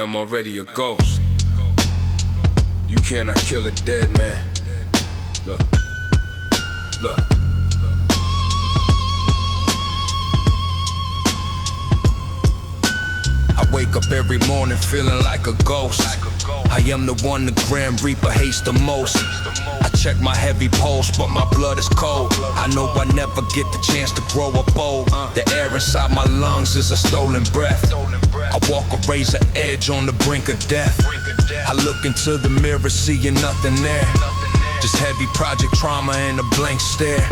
I'm already a ghost. You cannot kill a dead man. Look, look. I wake up every morning feeling like a ghost. I am the one the Grim Reaper hates the most. I check my heavy pulse, but my blood is cold. I know I never get the chance to grow a bold. The air inside my lungs is a stolen breath. I walk a razor edge on the brink of death. I look into the mirror, seeing nothing there. Just heavy project trauma and a blank stare.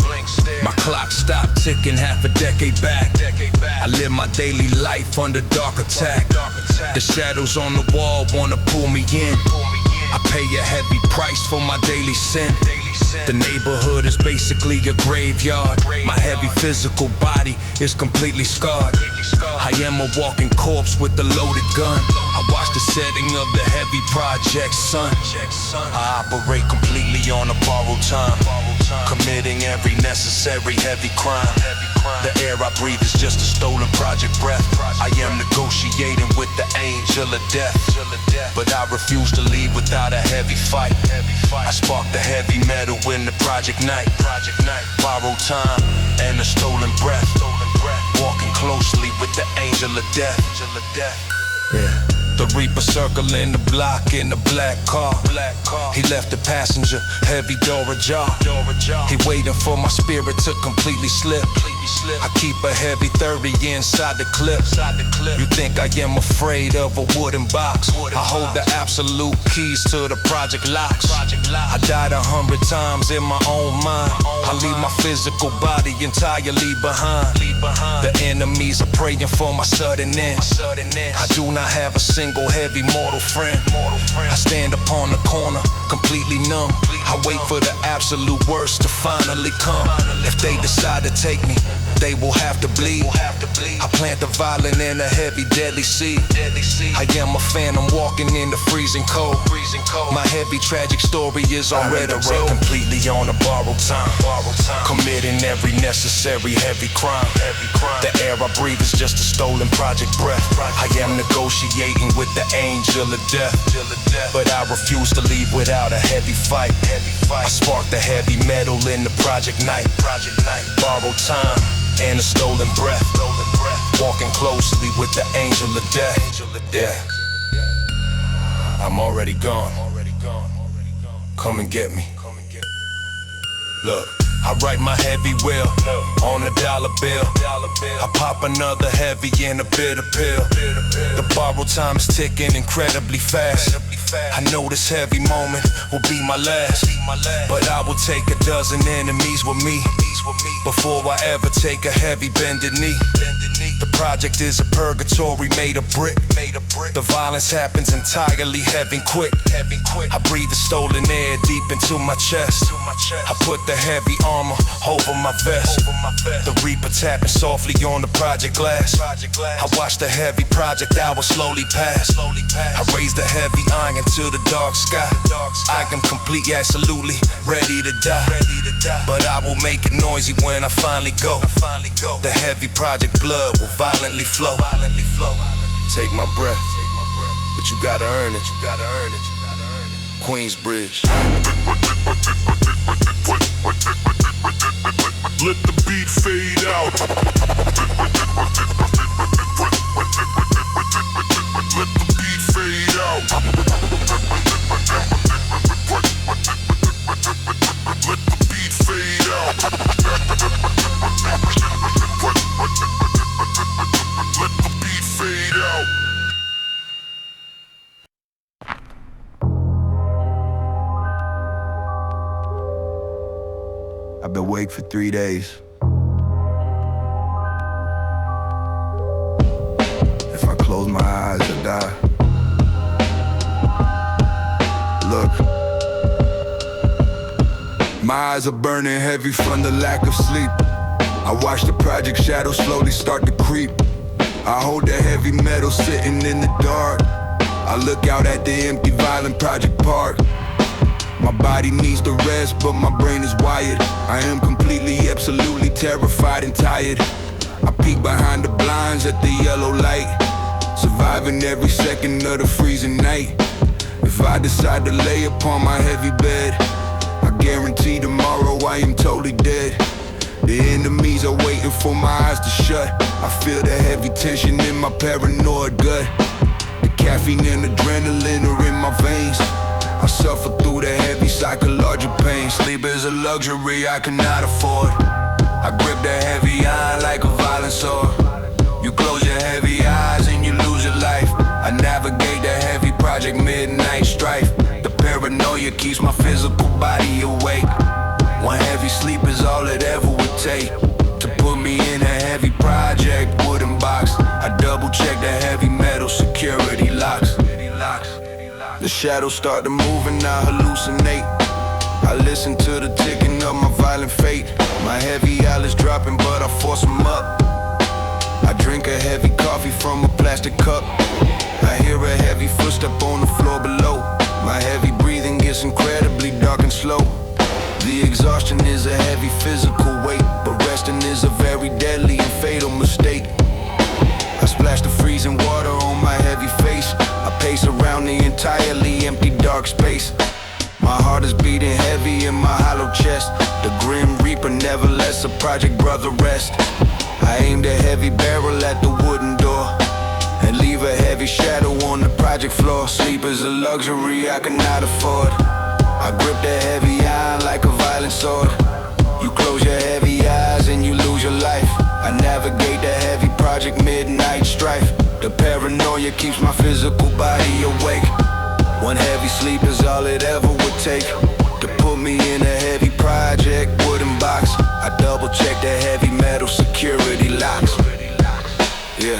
My clock stopped ticking half a decade back. I live my daily life under dark attack. The shadows on the wall wanna pull me in. I pay a heavy price for my daily sin. The neighborhood is basically a graveyard. My heavy physical body is completely scarred. I am a walking corpse with a loaded gun. I watch the setting of the heavy project sun. I operate completely on a borrowed time, committing every necessary heavy crime. The air I breathe is just a stolen project breath. I am negotiating with the angel of death, but I refuse to leave without a heavy fight. I spark the heavy metal in the project night. Borrowed time and a stolen breath. Walking closely with the angel of death. Yeah. The Reaper circling the block in a black car. He left the passenger, heavy door ajar. He waiting for my spirit to completely slip. I keep a heavy 30 inside the clip. You think I am afraid of a wooden box? I hold the absolute keys to the project locks. I died 100 times in my own mind. I leave my physical body entirely behind. The enemies are praying for my sudden end. I do not have a single heavy mortal friend. I stand upon the corner, completely numb. I wait for the absolute worst to finally come. If they decide to take me, they will have to bleed. I plant the violent and a heavy deadly seed. I am a phantom walking in the freezing cold. My heavy tragic story is already told. Completely on a borrowed time, committing every necessary heavy crime. The air I breathe is just a stolen project breath. I am negotiating with the angel of death, but I refuse to leave without a heavy fight. I spark the heavy metal in the project night. Borrowed time and a stolen breath. Walking closely with the angel of death. Yeah. I'm already gone. Come and get me. Look, I write my heavy will on a dollar bill. I pop another heavy and a bitter pill. The borrowed time is ticking incredibly fast. I know this heavy moment will be my last, but I will take a dozen enemies with me before I ever take a heavy bended knee. The project is a purgatory made of brick. The violence happens entirely heavy and quick. I breathe the stolen air deep into my chest. I put the heavy armor over my vest. The Reaper tapping softly on the project glass. I watch the heavy project hours slowly pass. I raise the heavy iron to the dark sky. I am complete, absolutely ready to die, but I will make it noisy when I finally go. The heavy project blood will violently flow. Take my breath, but you gotta earn it. Queensbridge. Let the beat fade out. Let the beat fade out. Let the beat fade out. Let the beat fade out. I've been awake for 3 days. If I close my eyes, I die. Look, my eyes are burning heavy from the lack of sleep. I watch the project shadows slowly start to creep. I hold the heavy metal sitting in the dark. I look out at the empty violent project park. My body needs to rest, but my brain is wired. I am completely, absolutely terrified and tired. I peek behind the blinds at the yellow light. surviving every second of the freezing night. If I decide to lay upon my heavy bed, I guarantee tomorrow I am totally dead. The enemies are waiting for my eyes to shut. I feel the heavy tension in my paranoid gut. The caffeine and adrenaline are in my veins. I suffer through the heavy psychological pain. Sleep is a luxury I cannot afford. I grip the heavy iron like a violent sword. You close your heavy eyes and you lose your life. I navigate the heavy project midnight strife. The paranoia keeps my physical body awake. One heavy sleep is all it ever would take to put me in a heavy project wooden box. I double check the heavy metal security locks. The shadows start to move and I hallucinate. I listen to the ticking of my violent fate. My heavy eyelids dropping but I force them up. I drink a heavy coffee from a plastic cup. I hear a heavy footstep on the floor below. My heavy breathing gets incredibly dark and slow. The exhaustion is a heavy physical weight, but resting is a very deadly and fatal mistake. I splash the freezing water on my heavy face. I pace around the entirely empty dark space. My heart is beating heavy in my hollow chest. The grim reaper never lets a project brother rest. I aim the heavy barrel at the wooden door and leave a heavy shadow on the project floor. Sleep is a luxury I cannot afford. I grip the heavy iron like a violent sword. You close your heavy eyes and you lose your life. I navigate the heavy project midnight strife. The paranoia keeps my physical body awake. One heavy sleep is all it ever would take to put me in a heavy project wooden box. I double check the heavy metal security locks. Yeah.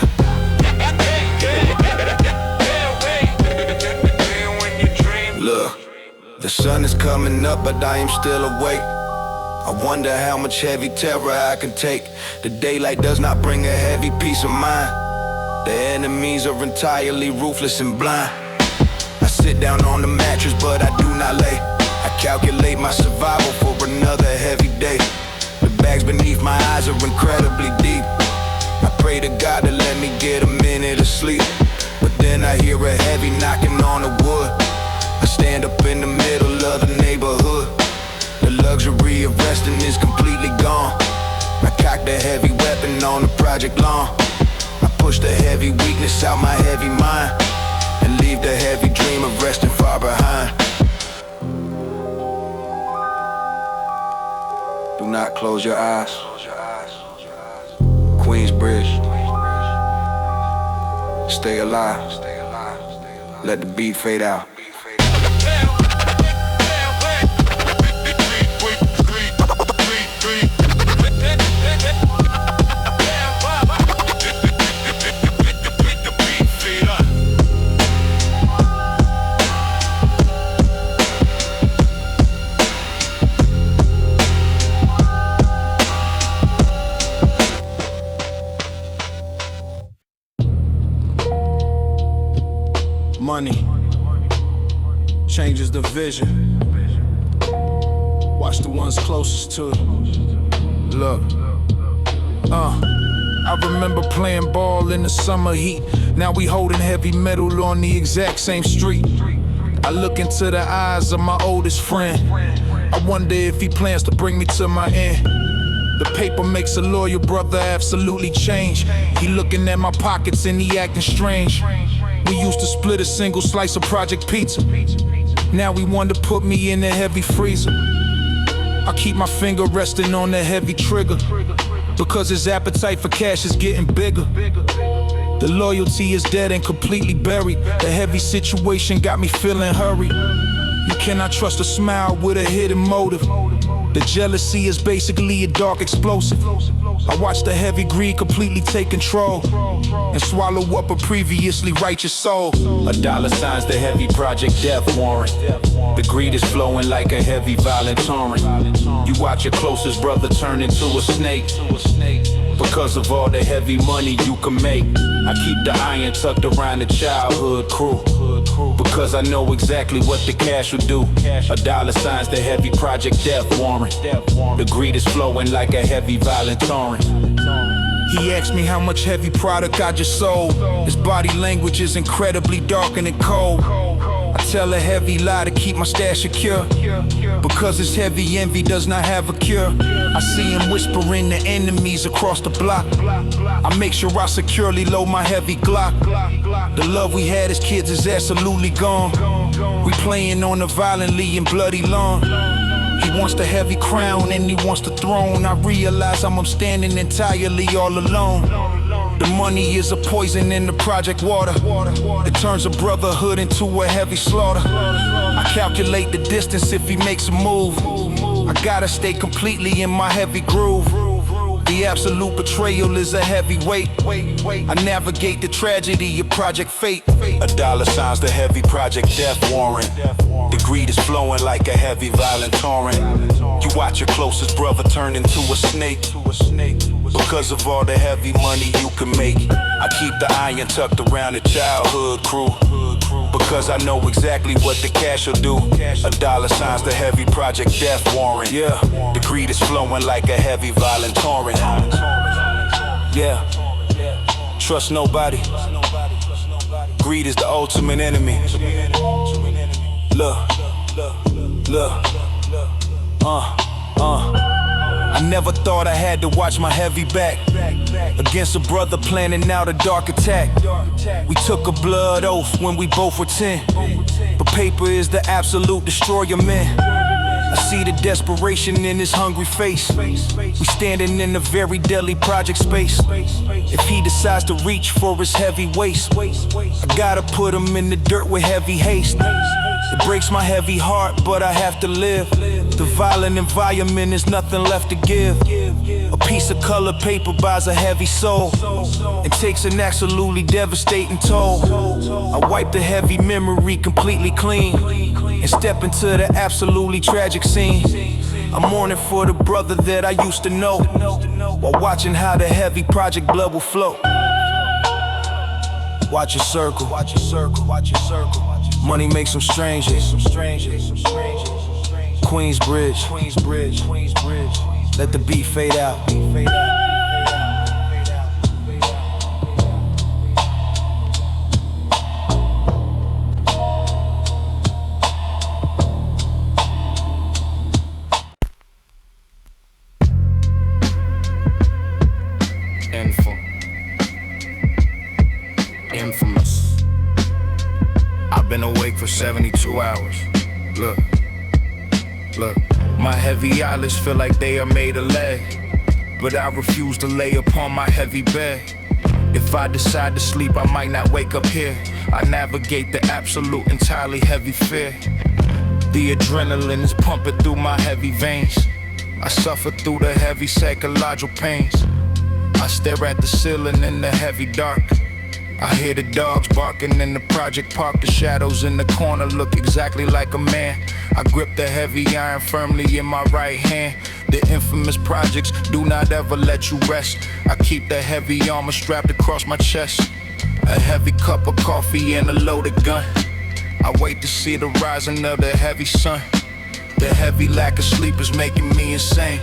Look, the sun is coming up but I am still awake. I wonder how much heavy terror I can take. The daylight does not bring a heavy peace of mind. The enemies are entirely ruthless and blind. I sit down on the mattress but I do not lay. I calculate my survival for another heavy day. The bags beneath my eyes are incredibly deep. I pray to God to let me get a minute of sleep, but then I hear a heavy knocking on the wood. I stand up in the middle of the neighborhood. The luxury of resting is completely gone. I cock the heavy weapon on the project lawn. I push the heavy weakness out my heavy mind and leave the heavy dream of resting far behind. Do not close your eyes. Queensbridge. Stay alive. Let the beat fade out. Money changes the vision. Watch the ones closest to it. Look, I remember playing ball in the summer heat. Now we holding heavy metal on the exact same street. I look into the eyes of my oldest friend. I wonder if he plans to bring me to my end. The paper makes a loyal brother absolutely change. He looking at my pockets and he acting strange. We used to split a single slice of Project Pizza. Now he want to put me in a heavy freezer. I keep my finger resting on the heavy trigger because his appetite for cash is getting bigger. The loyalty is dead and completely buried. The heavy situation got me feeling hurried. You cannot trust a smile with a hidden motive. The jealousy is basically a dark explosive. I watch the heavy greed completely take control and swallow up a previously righteous soul. A dollar signs the heavy project death warrant. The greed is flowing like a heavy violent torrent. You watch your closest brother turn into a snake because of all the heavy money you can make. I keep the iron tucked around the childhood crew because I know exactly what the cash will do. A dollar signs the heavy project death warrant. The greed is flowing like a heavy violent torrent. He asked me how much heavy product I just sold. His body language is incredibly dark and cold. I tell a heavy lie to keep my stash secure, because his heavy envy does not have a cure. I see him whispering to enemies across the block. I make sure I securely load my heavy Glock. The love we had as kids is absolutely gone. We playing on the violently and bloody lawn. He wants the heavy crown and he wants the throne. I realize I'm standing entirely all alone. The money is a poison in the project water. It turns a brotherhood into a heavy slaughter. I calculate the distance if he makes a move. I gotta stay completely in my heavy groove. The absolute betrayal is a heavy weight. I navigate the tragedy of Project Fate. A dollar signs the heavy Project Death warrant. The greed is flowing like a heavy violent torrent. You watch your closest brother turn into a snake, because of all the heavy money you can make. I keep the iron tucked around the childhood crew, because I know exactly what the cash will do. A dollar signs the heavy Project Death warrant. Yeah, the greed is flowing like a heavy violent torrent. Yeah, trust nobody. Greed is the ultimate enemy. Look. I never thought I had to watch my heavy back against a brother planning out a dark attack. We took a blood oath when we both were 10, but paper is the absolute destroyer, man. I see the desperation in his hungry face. We standing in a very deadly project space. If he decides to reach for his heavy waist, I gotta put him in the dirt with heavy haste. It breaks my heavy heart, but I have to live. The violent environment is nothing left to give. A piece of colored paper buys a heavy soul. It takes an absolutely devastating toll. I wipe the heavy memory completely clean and step into the absolutely tragic scene. I'm mourning for the brother that I used to know, while watching how the heavy project blood will flow. Watch your circle, watch your circle, watch your circle. Money makes them strangers. Queensbridge, let the beat fade out. Infamous. I've been awake for 72 hours. Look, my heavy eyelids feel like they are made of lead, but I refuse to lay upon my heavy bed. If I decide to sleep, I might not wake up here. I navigate the absolute entirely heavy fear. The adrenaline is pumping through my heavy veins. I suffer through the heavy psychological pains. I stare at the ceiling in the heavy dark. I hear the dogs barking in the project park. The shadows in the corner look exactly like a man. I grip the heavy iron firmly in my right hand. The infamous projects do not ever let you rest. I keep the heavy armor strapped across my chest. A heavy cup of coffee and a loaded gun. I wait to see the rising of the heavy sun. The heavy lack of sleep is making me insane.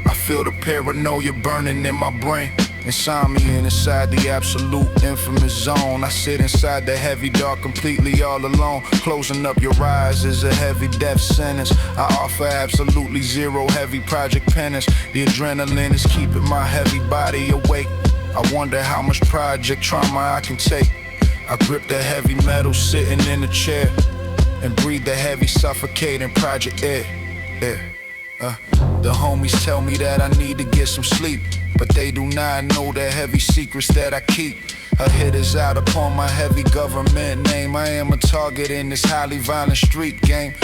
I feel the paranoia burning in my brain. Insomnia inside the absolute infamous zone. I sit inside the heavy dark completely all alone. Closing up your eyes is a heavy death sentence. I offer absolutely zero heavy project penance. The adrenaline is keeping my heavy body awake. I wonder how much project trauma I can take. I grip the heavy metal sitting in the chair and breathe the heavy suffocating project air. The homies tell me that I need to get some sleep, but they do not know the heavy secrets that I keep. A hit is out upon my heavy government name. I am a target in this highly violent street game.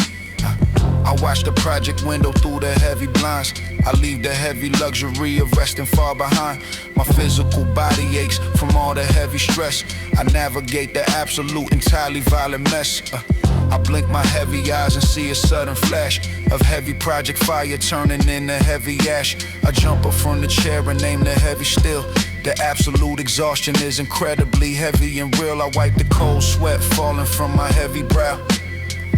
I watch the project window through the heavy blinds. I leave the heavy luxury of resting far behind. My physical body aches from all the heavy stress. I navigate the absolute entirely violent mess. I blink my heavy eyes and see a sudden flash of heavy project fire turning into heavy ash. I jump up from the chair and aim the heavy still. The absolute exhaustion is incredibly heavy and real. I wipe the cold sweat falling from my heavy brow.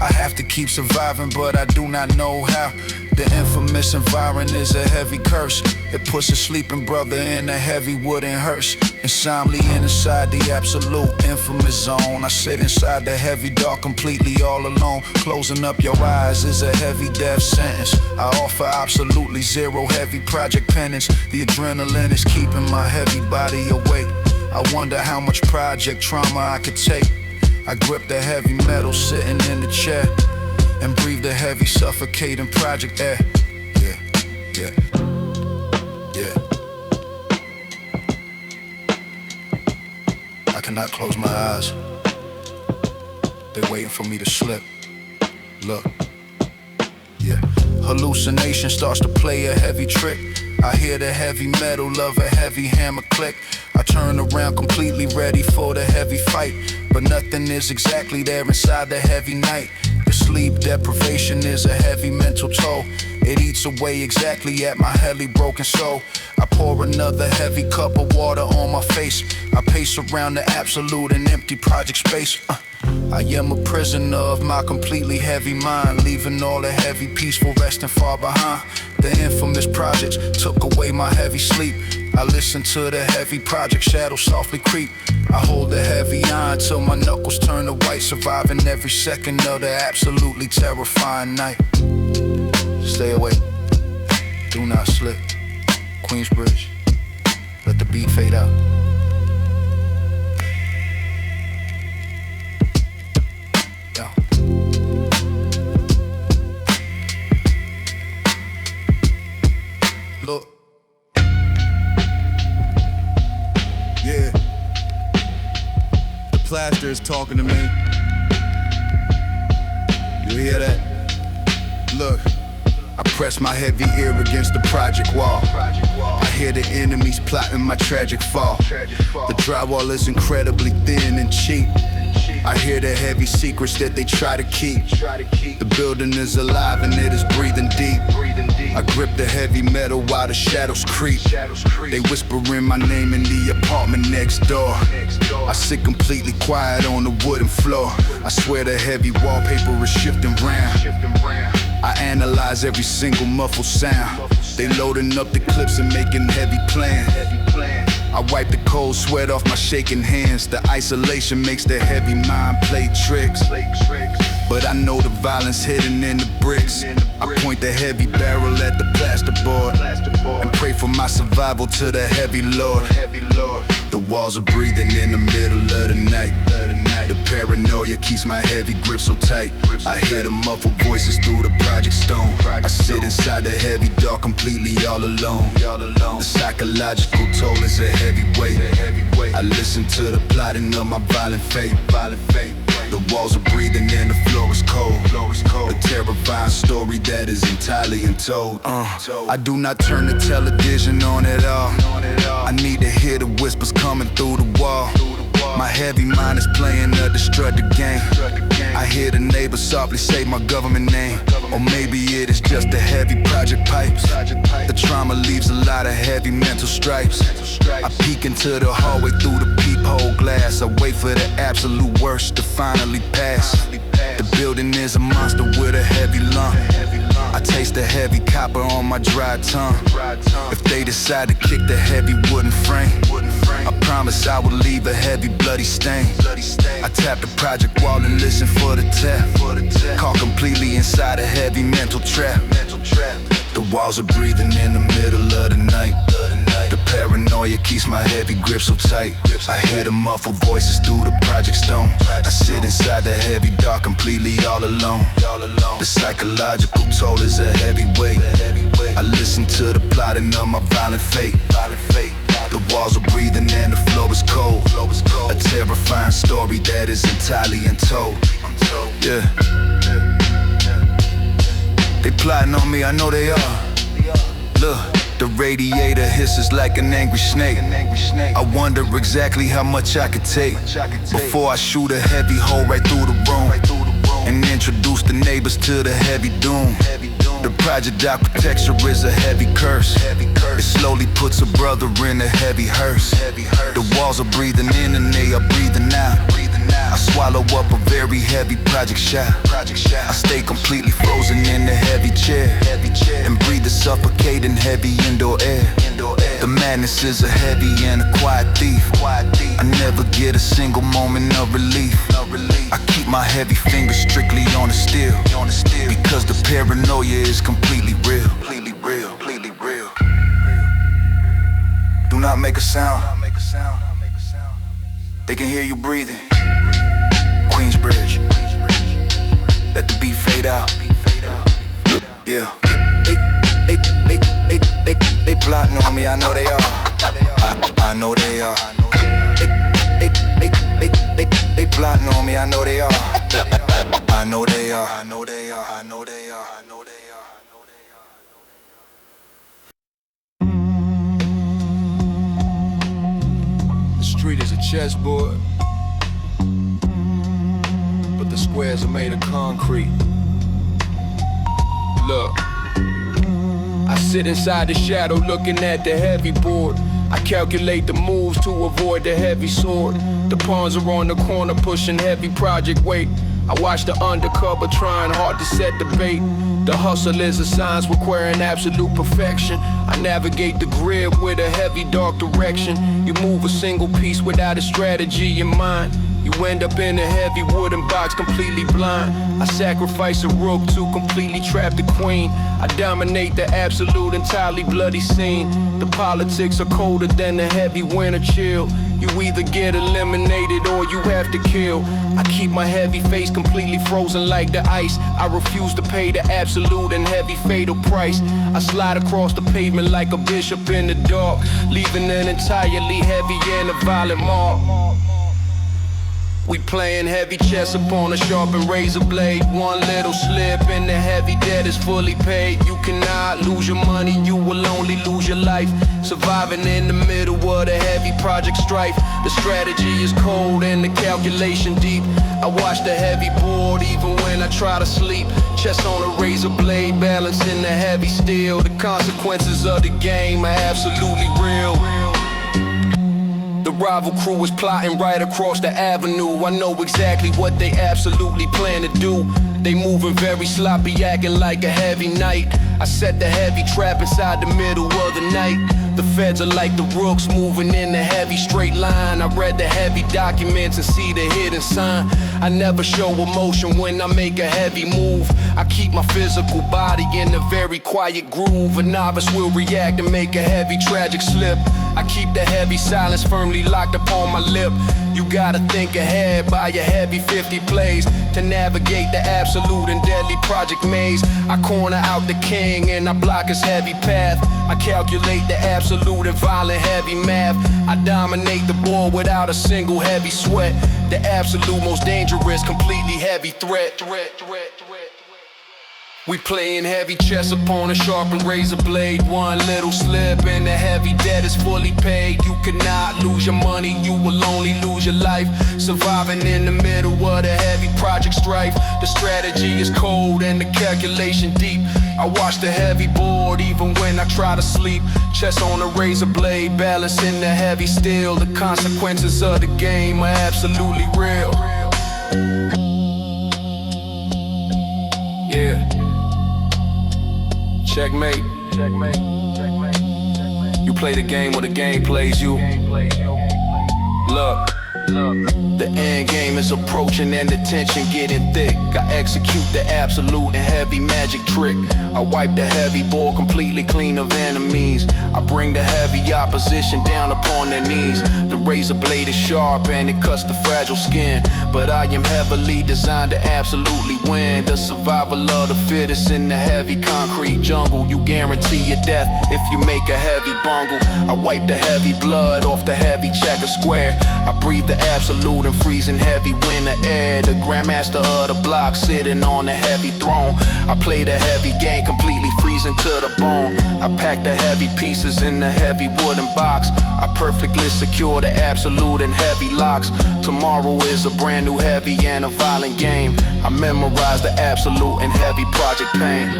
I have to keep surviving, but I do not know how. The infamous environment is a heavy curse. It puts a sleeping brother in a heavy wooden hearse. Insomnia inside the absolute infamous zone. I sit inside the heavy dark completely all alone. Closing up your eyes is a heavy death sentence. I offer absolutely zero heavy project penance. The adrenaline is keeping my heavy body awake. I wonder how much project trauma I could take. I grip the heavy metal sitting in the chair and breathe the heavy suffocating project air. Yeah, yeah, yeah. I cannot close my eyes. They're waiting for me to slip. Look, yeah. Hallucination starts to play a heavy trick. I hear the heavy metal of a heavy hammer click. I turn around completely ready for the heavy fight, but nothing is exactly there inside the heavy night. The sleep deprivation is a heavy mental toll. It eats away exactly at my heavily broken soul. I pour another heavy cup of water on my face. I pace around the absolute and empty project space. I am a prisoner of my completely heavy mind, leaving all the heavy peaceful resting far behind. The infamous projects took away my heavy sleep. I listen to the heavy project shadows softly creep. I hold the heavy iron till my knuckles turn to white, surviving every second of the absolutely terrifying night. Stay awake, do not slip. Queensbridge, let the beat fade out. Yo. Look. Yeah. The plaster is talking to me. You hear that? Look. I press my heavy ear against the project wall. I hear the enemies plotting my tragic fall. The drywall is incredibly thin and cheap. I hear the heavy secrets that they try to keep. The building is alive and it is breathing deep. I grip the heavy metal while the shadows creep. They whispering my name in the apartment next door. I sit completely quiet on the wooden floor. I swear the heavy wallpaper is shifting round. I analyze every single muffled sound. They loading up the clips and making heavy plans. I wipe the cold sweat off my shaking hands. The isolation makes the heavy mind play tricks. But I know the violence hidden in the bricks. I point the heavy barrel at the plasterboard and pray for my survival to the heavy Lord. The walls are breathing in the middle of the night. The paranoia keeps my heavy grip so tight. I hear the muffled voices through the project stone. I sit inside the heavy dark completely all alone. The psychological toll is a heavy weight. I listen to the plotting of my violent fate. The walls are breathing and the floor is cold. A terrifying story that is entirely untold. I do not turn the television on at all. I need to hear the whispers coming through the wall. My heavy mind is playing a destructive game. I hear the neighbors softly say my government name. Or maybe it is just the heavy project pipes. The trauma leaves a lot of heavy mental stripes. I peek into the hallway through the peephole glass. I wait for the absolute worst to finally pass. The building is a monster with a heavy lung. I taste the heavy copper on my dry tongue. If they decide to kick the heavy wooden frame, I promise I will leave a heavy bloody stain. I tap the project wall and listen for the tap. Caught completely inside a heavy mental trap. The walls are breathing in the middle of the night. The paranoia keeps my heavy grip so tight. I hear the muffled voices through the project stone. I sit inside the heavy dark completely all alone. The psychological toll is a heavy weight. I listen to the plotting of my violent fate. The walls are breathing and the floor is cold. A terrifying story that is entirely untold. Yeah. They plotting on me, I know they are. Look, the radiator hisses like an angry snake. I wonder exactly how much I could take before I shoot a heavy hole right through the room and introduce the neighbors to the heavy doom. The project architecture is a heavy curse. It slowly puts a brother in a heavy hearse. The walls are breathing in and they are breathing out. I swallow up a very heavy project shot. I stay completely frozen in the heavy chair and breathe the suffocating heavy indoor air. The madness is a heavy and a quiet thief. I never get a single moment of relief. I keep my heavy fingers strictly on the steel, because the paranoia is completely real. Do not make a sound. They can hear you breathing. Queensbridge. Let the beat fade out. Yeah. They plotting on me, I know they are. I know they are. They plotting on me, I know they are. I know they are. I know they are. I know they are. I know they are. The street is a chessboard, but the squares are made of concrete. Look, I sit inside the shadow looking at the heavy board. I calculate the moves to avoid the heavy sword. The pawns are on the corner pushing heavy project weight. I watch the undercover trying hard to set the bait. The hustle is a science requiring absolute perfection. I navigate the grid with a heavy dark direction. You move a single piece without a strategy in mind. You end up in a heavy wooden box completely blind. I sacrifice a rook to completely trap the queen. I dominate the absolute entirely bloody scene. The politics are colder than the heavy winter chill. You either get eliminated or you have to kill. I keep my heavy face completely frozen like the ice. I refuse to pay the absolute and heavy fatal price. I slide across the pavement like a bishop in the dark, leaving an entirely heavy and a violent mark. We playing heavy chess upon a sharpened razor blade. One little slip and the heavy debt is fully paid. You cannot lose your money, you will only lose your life. Surviving in the middle of the heavy project strife. The strategy is cold and the calculation deep. I watch the heavy board even when I try to sleep. Chess on a razor blade, balancing the heavy steel. The consequences of the game are absolutely real. The rival crew is plotting right across the avenue. I know exactly what they absolutely plan to do. They moving very sloppy, acting like a heavy night. I set the heavy trap inside the middle of the night. The feds are like the rooks moving in a heavy straight line. I read the heavy documents and see the hidden sign. I never show emotion when I make a heavy move. I keep my physical body in a very quiet groove. A novice will react and make a heavy tragic slip. I keep the heavy silence firmly locked upon my lip. You gotta think ahead by your heavy 50 plays to navigate the absolute and deadly project maze. I corner out the king and I block his heavy path. I calculate the absolute and violent heavy math. I dominate the board without a single heavy sweat. The absolute most dangerous, completely heavy threat. We playing heavy chess upon a sharpened razor blade. One little slip and the heavy debt is fully paid. You cannot lose your money, you will only lose your life. Surviving in the middle of the heavy project strife. The strategy is cold and the calculation deep. I watch the heavy board even when I try to sleep. Chess on a razor blade, balancing the heavy steel. The consequences of the game are absolutely real. Yeah. Checkmate. You play the game when the game plays you. Look, the end game is approaching and the tension getting thick. I execute the absolute and heavy magic trick. I wipe the heavy board completely clean of enemies. I bring the heavy opposition down upon their knees. The razor blade is sharp and it cuts the fragile skin. But I am heavily designed to absolutely win. The survival of the fittest in the heavy concrete jungle. You guarantee your death if you make a heavy bungle. I wipe the heavy blood off the heavy checker square. I breathe the absolute and freezing heavy winter air. The grandmaster of the block sitting on a heavy throne. I play the heavy game completely freezing to the bone. I pack the heavy pieces in the heavy wooden box. I perfectly secure the absolute and heavy locks. Tomorrow is a brand new heavy and a violent game. I memorize the absolute and heavy project pain.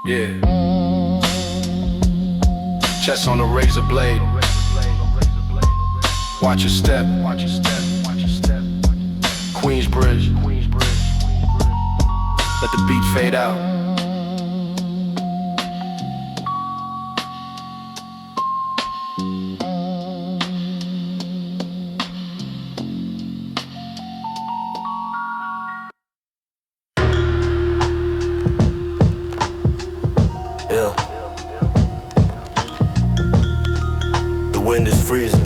Yeah. Chest on a razor blade. Watch your step. Queensbridge. Let the beat fade out. Yeah. The wind is freezing,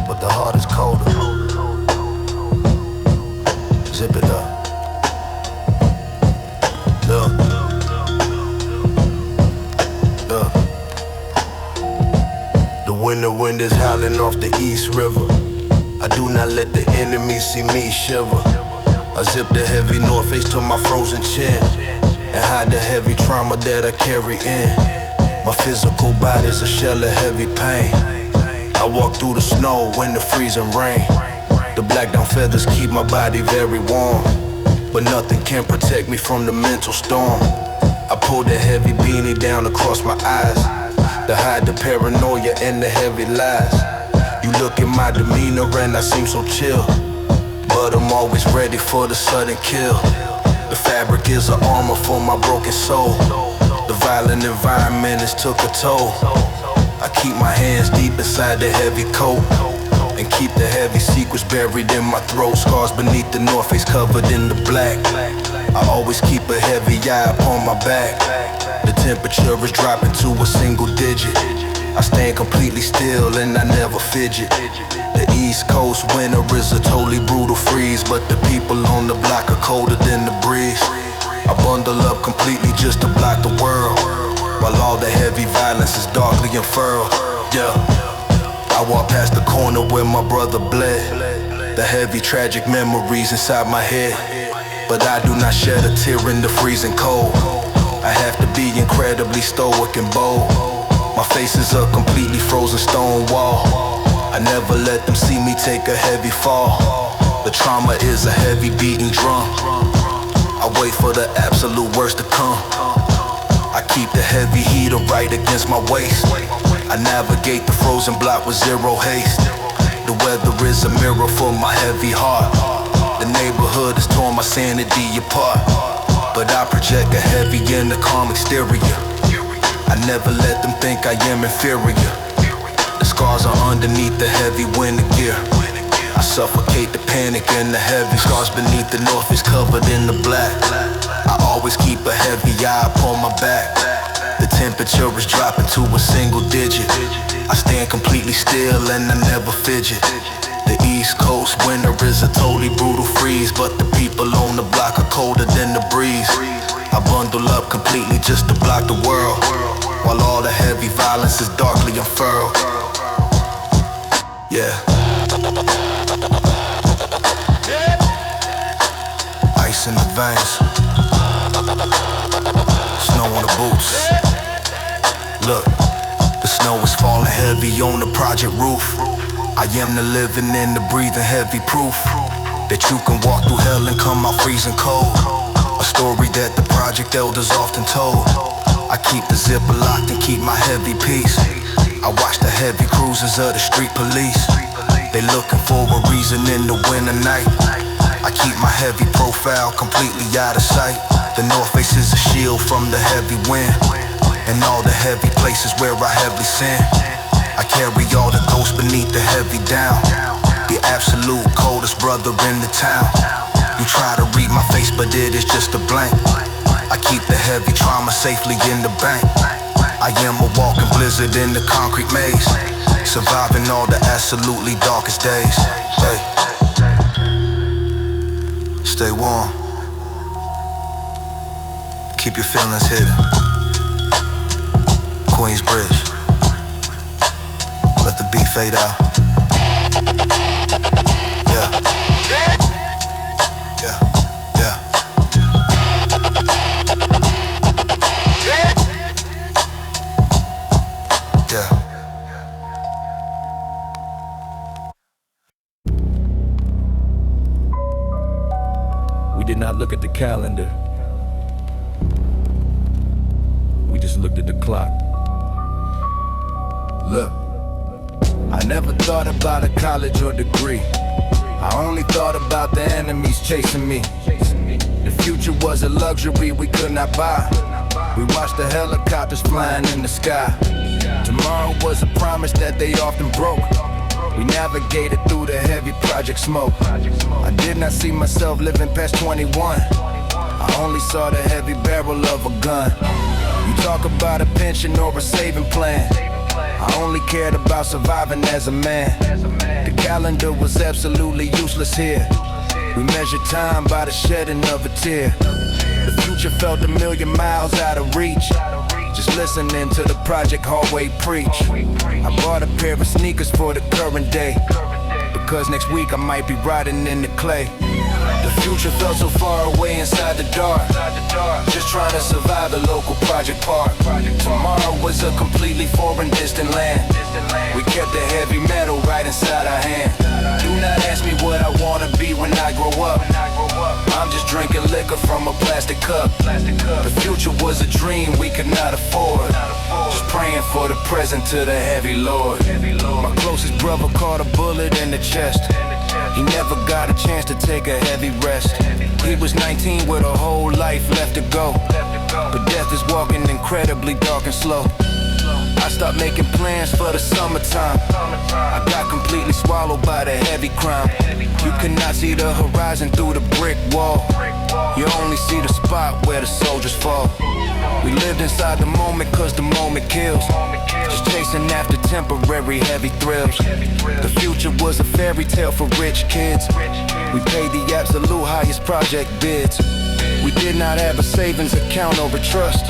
but the heart is colder. Zip it up. Look. Look. The wind is howling off the East River. I do not let the enemy see me shiver. I zip the heavy North Face to my frozen chin and hide the heavy trauma that I carry in. My physical body's a shell of heavy pain. I walk through the snow in the freezing rain. The black down feathers keep my body very warm, but nothing can protect me from the mental storm. I pull the heavy beanie down across my eyes to hide the paranoia and the heavy lies. You look at my demeanor and I seem so chill, but I'm always ready for the sudden kill. The fabric is an armor for my broken soul. The violent environment has took a toll. I keep my hands deep inside the heavy coat and keep the heavy secrets buried in my throat. Scars beneath the North Face covered in the black. I always keep a heavy eye upon my back. The temperature is dropping to a single digit. I stand completely still and I never fidget. The East Coast winter is a totally brutal freeze, but the people on the block are colder than the breeze. I bundle up completely just to block the world, while all the heavy violence is darkly unfurled. Yeah, I walk past the corner where my brother bled. The heavy tragic memories inside my head, but I do not shed a tear in the freezing cold. I have to be incredibly stoic and bold. My face is a completely frozen stone wall. I never let them see me take a heavy fall. The trauma is a heavy beating drum. I wait for the absolute worst to come. I keep the heavy heater right against my waist. I navigate the frozen block with zero haste. The weather is a mirror for my heavy heart. The neighborhood has torn my sanity apart, but I project a heavy and a calm exterior. I never let them think I am inferior. The scars are underneath the heavy winter gear. I suffocate the panic and the heavy scars beneath the North is covered in the black. I always keep a heavy eye upon my back. The temperature is dropping to a single digit. I stand completely still and I never fidget. The East Coast winter is a totally brutal freeze, but the people on the block are colder than the breeze. I bundle up completely just to block the world, while all the heavy violence is darkly unfurled. Yeah. Ice in the veins, snow on the boots. Look, the snow is falling heavy on the project roof. I am the living and the breathing heavy proof that you can walk through hell and come out freezing cold. A story that the project elders often told. I keep the zipper locked and keep my heavy peace. I watch the heavy cruisers of the street police. They looking for a reason in the winter night. I keep my heavy profile completely out of sight. The North Face is a shield from the heavy wind and all the heavy places where I heavily sin. I carry all the ghosts beneath the heavy down. The absolute coldest brother in the town. You try to read my face, but it is just a blank. I keep the heavy trauma safely in the bank. I am a walking blizzard in the concrete maze, surviving all the absolutely darkest days. Hey, stay warm. Keep your feelings hidden. Queensbridge. Let the beat fade out. Yeah. Yeah. Yeah. Yeah. We did not look at the calendar. We just looked at the clock. Look, I never thought about a college or degree. I only thought about the enemies chasing me. The future was a luxury we could not buy. We watched the helicopters flying in the sky. Tomorrow was a promise that they often broke. We navigated through the heavy project smoke. I did not see myself living past 21. I only saw the heavy barrel of a gun. You talk about a pension or a saving plan. I only cared about surviving as a man. The calendar was absolutely useless here. We measured time by the shedding of a tear. The future felt a million miles out of reach. Just listening to the project hallway preach. I bought a pair of sneakers for the current day, because next week I might be riding in the clay. The future felt so far away inside the dark, just trying to survive the local project park. Tomorrow was a completely foreign distant land. We kept the heavy metal right inside our hand. Do not ask me what I wanna be when I grow up. I'm just drinking liquor from a plastic cup. The future was a dream we could not afford. Just praying for the present to the heavy Lord. My closest brother caught a bullet in the chest. He never got a chance to take a heavy rest. He was 19 with a whole life left to go, but death is walking incredibly dark and slow. I stopped making plans for the summertime. I got completely swallowed by the heavy crime. You cannot see the horizon through the brick wall. You only see the spot where the soldiers fall. We lived inside the moment cause the moment kills. Just chasing after temporary heavy thrills. The future was a fairy tale for rich kids. We paid the absolute highest project bids. We did not have a savings account or a trust.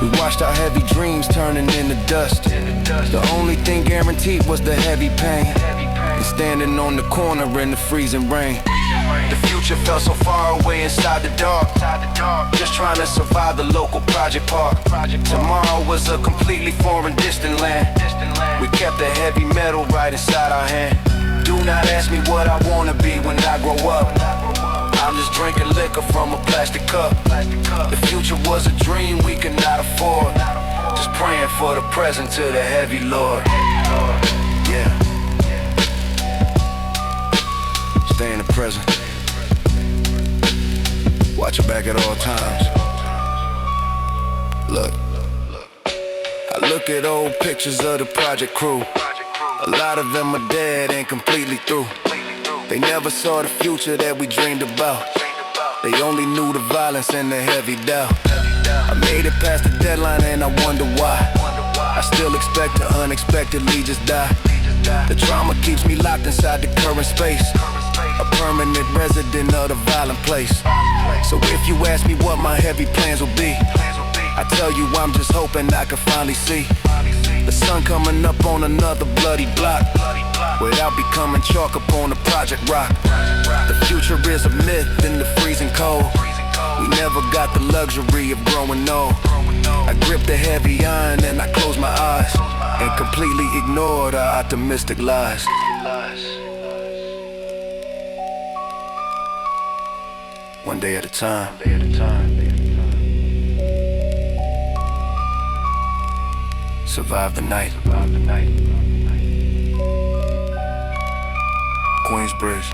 We watched our heavy dreams turning into dust. The only thing guaranteed was the heavy pain, and standing on the corner in the freezing rain. The future felt so far away inside the dark, just trying to survive the local project park. Tomorrow was a completely foreign distant land. We kept the heavy metal right inside our hand. Do not ask me what I wanna be when I grow up. I'm just drinking liquor from a plastic cup. The future was a dream we could not afford. Just praying for the present to the heavy Lord. Yeah. Stay in the present. Watch your back at all times. Look, I look at old pictures of the project crew. A lot of them are dead and completely through. They never saw the future that we dreamed about. They only knew the violence and the heavy doubt. I made it past the deadline and I wonder why. I still expect to unexpectedly just die. The trauma keeps me locked inside the current space, a permanent resident of the violent place. So if you ask me what my heavy plans will be, I tell you I'm just hoping I can finally see the sun coming up on another bloody block, without becoming chalk upon the project rock. The future is a myth in the freezing cold. We never got the luxury of growing old. I grip the heavy iron and I close my eyes, and completely ignore the optimistic lies. One day at a time. Survive the night. Queensbridge.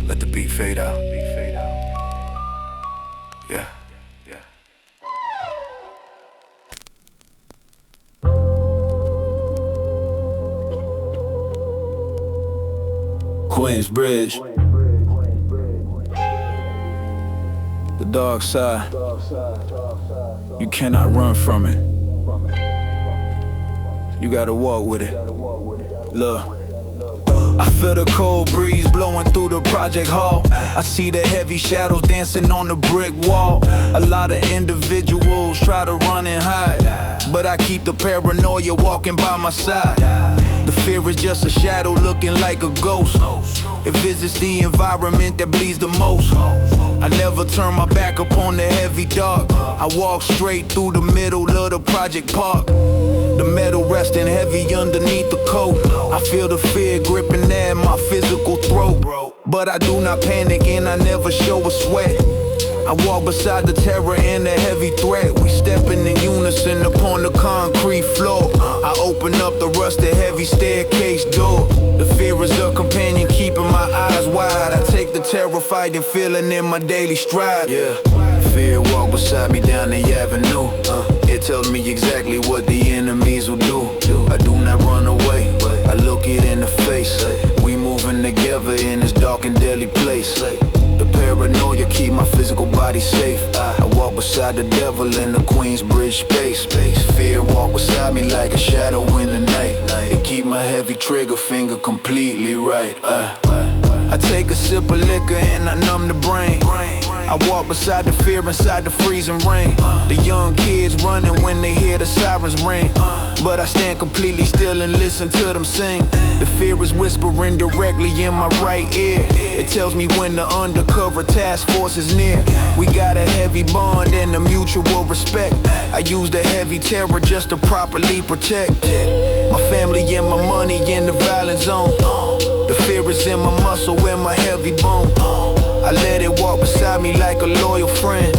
Let the beat fade out. Yeah. Queensbridge. The dark side. You cannot run from it. You gotta walk with it. Look, I feel the cold breeze blowing through the project hall. I see the heavy shadows dancing on the brick wall. A lot of individuals try to run and hide, but I keep the paranoia walking by my side. The fear is just a shadow looking like a ghost. It visits the environment that bleeds the most. I never turn my back upon the heavy dark. I walk straight through the middle of the project park. The metal resting heavy underneath the coat. I feel the fear gripping at my physical throat, but I do not panic and I never show a sweat. I walk beside the terror and the heavy threat. We stepping in unison upon the concrete floor. I open up the rusted heavy staircase door. The fear is a companion keeping my eyes wide. I take the terrified and feeling in my daily stride. Yeah, fear walk beside me down the avenue. It tells me exactly what the enemies will do. I do not run away, I look it in the face. We moving together in this dark and deadly place. The paranoia keep my physical body safe. I walk beside the devil in the Queensbridge space. Fear walk beside me like a shadow in the night. It keep my heavy trigger finger completely right. I take a sip of liquor and I numb the brain. I walk beside the fear inside the freezing rain. The young kids running when they hear the sirens ring. But I stand completely still and listen to them sing. The fear is whispering directly in my right ear. It tells me when the undercover task force is near. We got a heavy bond and a mutual respect. I use the heavy terror just to properly protect my family and my money in the violent zone. The fear is in my muscle and my heavy bone. I let it walk beside me like a loyal friend.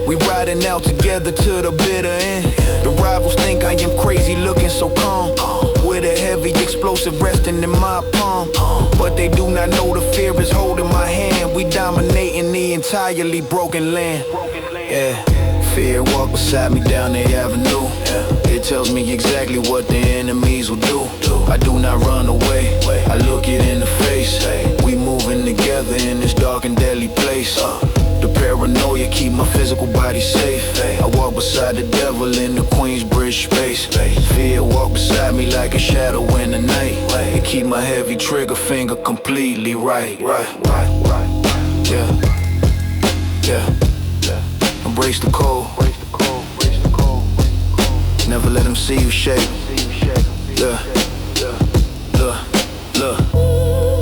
We riding out together to the bitter end. The rivals think I am crazy looking so calm, with a heavy explosive resting in my palm. But they do not know the fear is holding my hand. We dominating the entirely broken land. Yeah, fear walk beside me down the avenue. It tells me exactly what the enemies will do. I do not run away, I look it in the face. We moving together in this dark and deadly place. The paranoia keep my physical body safe. I walk beside the devil in the Queensbridge space. Fear walk beside me like a shadow in the night. It keep my heavy trigger finger completely right. Yeah, yeah. Embrace the cold. Never let them see you shake. Look.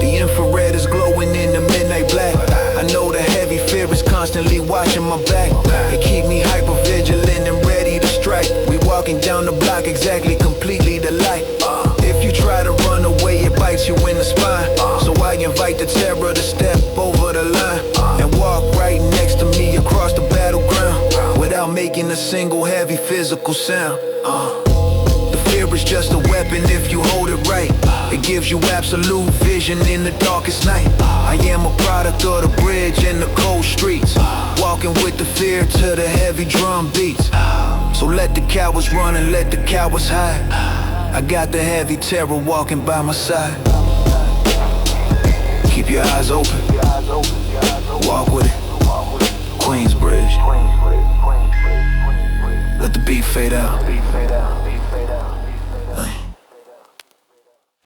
The infrared is glowing in the midnight black. I know the heavy fear is constantly watching my back. It keep me hyper vigilant and ready to strike. We walking down the block exactly completely the light. If you try to run away, it bites you in the spine. So I invite the terror to step over the line and walk right next to me across the battleground without making a single heavy physical sound. Fear is just a weapon if you hold it right. It gives you absolute vision in the darkest night. I am a product of the bridge and the cold streets, walking with the fear to the heavy drum beats. So let the cowards run and let the cowards hide. I got the heavy terror walking by my side. Keep your eyes open, walk with it. Queensbridge. Let the beat fade out.